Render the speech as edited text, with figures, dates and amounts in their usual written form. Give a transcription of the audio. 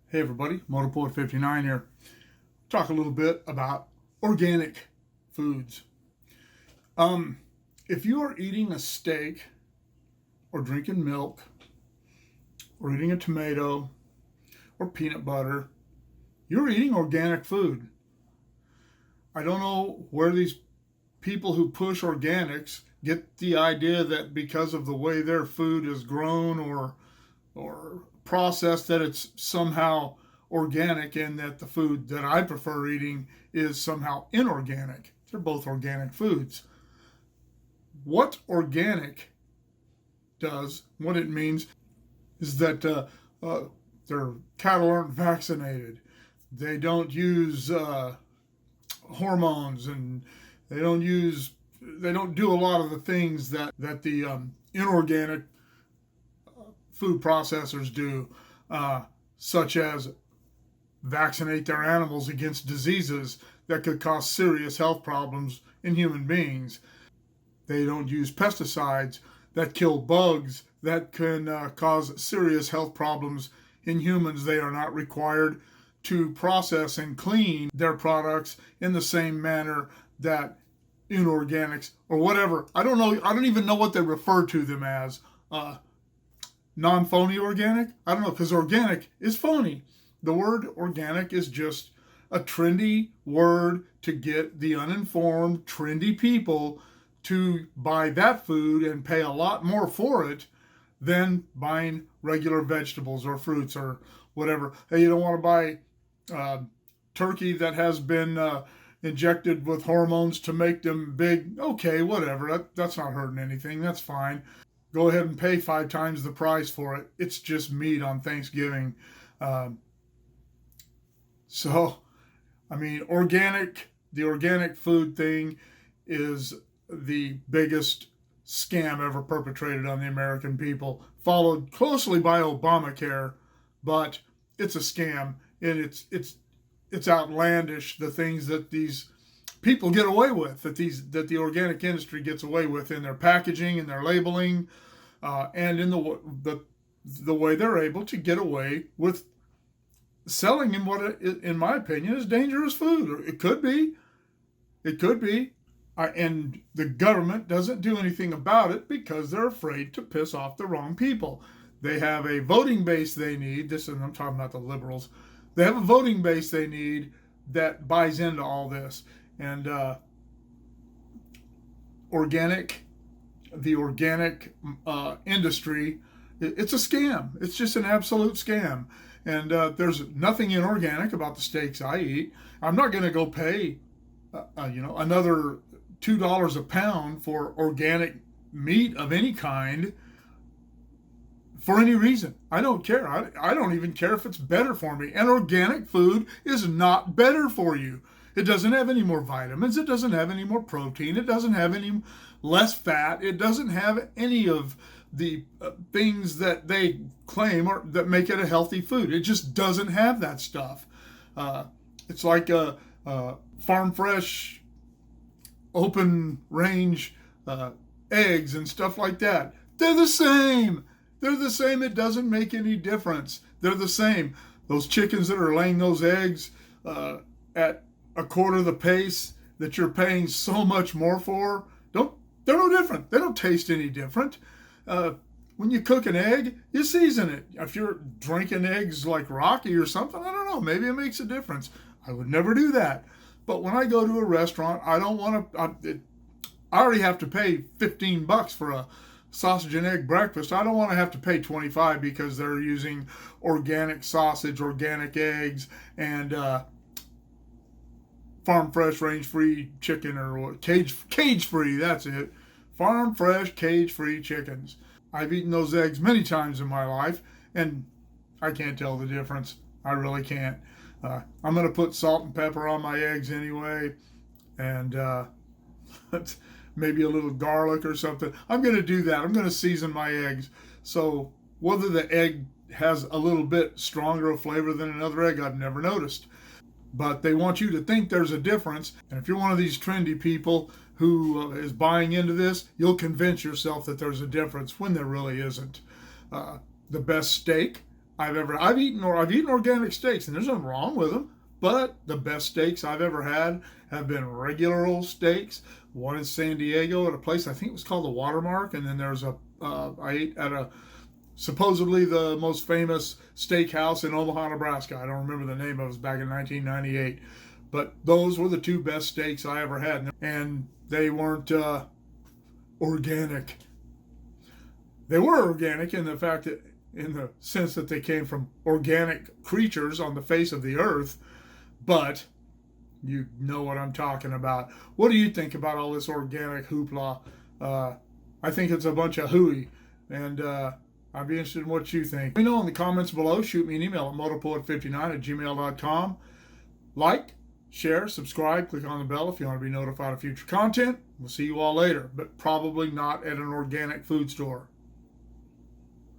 Hey everybody, Motorpoet59 here. Talk a little bit about organic foods. If you are eating a steak or drinking milk or eating a tomato or peanut butter, you're eating organic food. I don't know where these people who push organics get the idea that because of the way their food is grown or processed that it's somehow organic, and that the food that I prefer eating is somehow inorganic. They're both organic foods. What organic does, what it means, is that their cattle aren't vaccinated. They don't use hormones, and they don't do a lot of the things that the inorganic food processors do, such as vaccinate their animals against diseases that could cause serious health problems in human beings. They don't use pesticides that kill bugs that can cause serious health problems in humans. They are not required to process and clean their products in the same manner that inorganics or whatever. I don't know. I don't even know what they refer to them as. Non-phony organic? I don't know, because organic is phony. The word organic is just a trendy word to get the uninformed, trendy people to buy that food and pay a lot more for it than buying regular vegetables or fruits or whatever. Hey, you don't want to buy turkey that has been injected with hormones to make them big. Okay, whatever. That's not hurting anything. That's fine. Go ahead and pay 5 times the price for it. It's just meat on Thanksgiving. So, I mean, the organic food thing is the biggest scam ever perpetrated on the American people, followed closely by Obamacare, but it's a scam, and it's outlandish, the things that these people get away with, that the organic industry gets away with in their packaging and their labeling, and in the way they're able to get away with selling in what, in my opinion, is dangerous food. It could be. And the government doesn't do anything about it because they're afraid to piss off the wrong people. They have a voting base they need. I'm talking about the liberals. They have a voting base they need that buys into all this. And the organic industry, it's a scam. It's just an absolute scam. And there's nothing inorganic about the steaks I eat. I'm not going to go pay, another $2 a pound for organic meat of any kind for any reason. I don't care. I don't even care if it's better for me. And organic food is not better for you. It doesn't have any more vitamins. It doesn't have any more protein. It doesn't have any less fat. It doesn't have any of the things that they claim or that make it a healthy food. It just doesn't have that stuff. It's like a farm fresh, open range eggs and stuff like that. They're the same. It doesn't make any difference. They're the same. Those chickens that are laying those eggs at a quarter the pace that you're paying so much more for, they're no different. They don't taste any different. When you cook an egg, you season it. If you're drinking eggs like Rocky or something, I don't know, maybe it makes a difference. I would never do that. But when I go to a restaurant, I don't want to, I already have to pay $15 for a sausage and egg breakfast. I don't want to have to pay $25 because they're using organic sausage, organic eggs, and farm fresh, range free chicken, or cage free. That's it. Farm fresh, cage free chickens. I've eaten those eggs many times in my life, and I can't tell the difference. I really can't. I'm going to put salt and pepper on my eggs anyway, and maybe a little garlic or something. I'm going to do that. I'm going to season my eggs. So whether the egg has a little bit stronger of flavor than another egg, I've never noticed. But they want you to think there's a difference. And if you're one of these trendy people who is buying into this, you'll convince yourself that there's a difference when there really isn't. The best steak I've eaten organic steaks, and there's nothing wrong with them. But the best steaks I've ever had have been regular old steaks. One in San Diego at a place I think it was called the Watermark, and then there's I ate at a supposedly the most famous steakhouse in Omaha, Nebraska. I don't remember the name of it. It was back in 1998. But those were the two best steaks I ever had. And they weren't organic. They were organic in the fact that, in the sense that they came from organic creatures on the face of the earth. But you know what I'm talking about. What do you think about all this organic hoopla? I think it's a bunch of hooey. And I'd be interested in what you think. Let me know in the comments below. Shoot me an email at motopoet59@gmail.com. Like, share, subscribe, click on the bell if you want to be notified of future content. We'll see you all later, but probably not at an organic food store.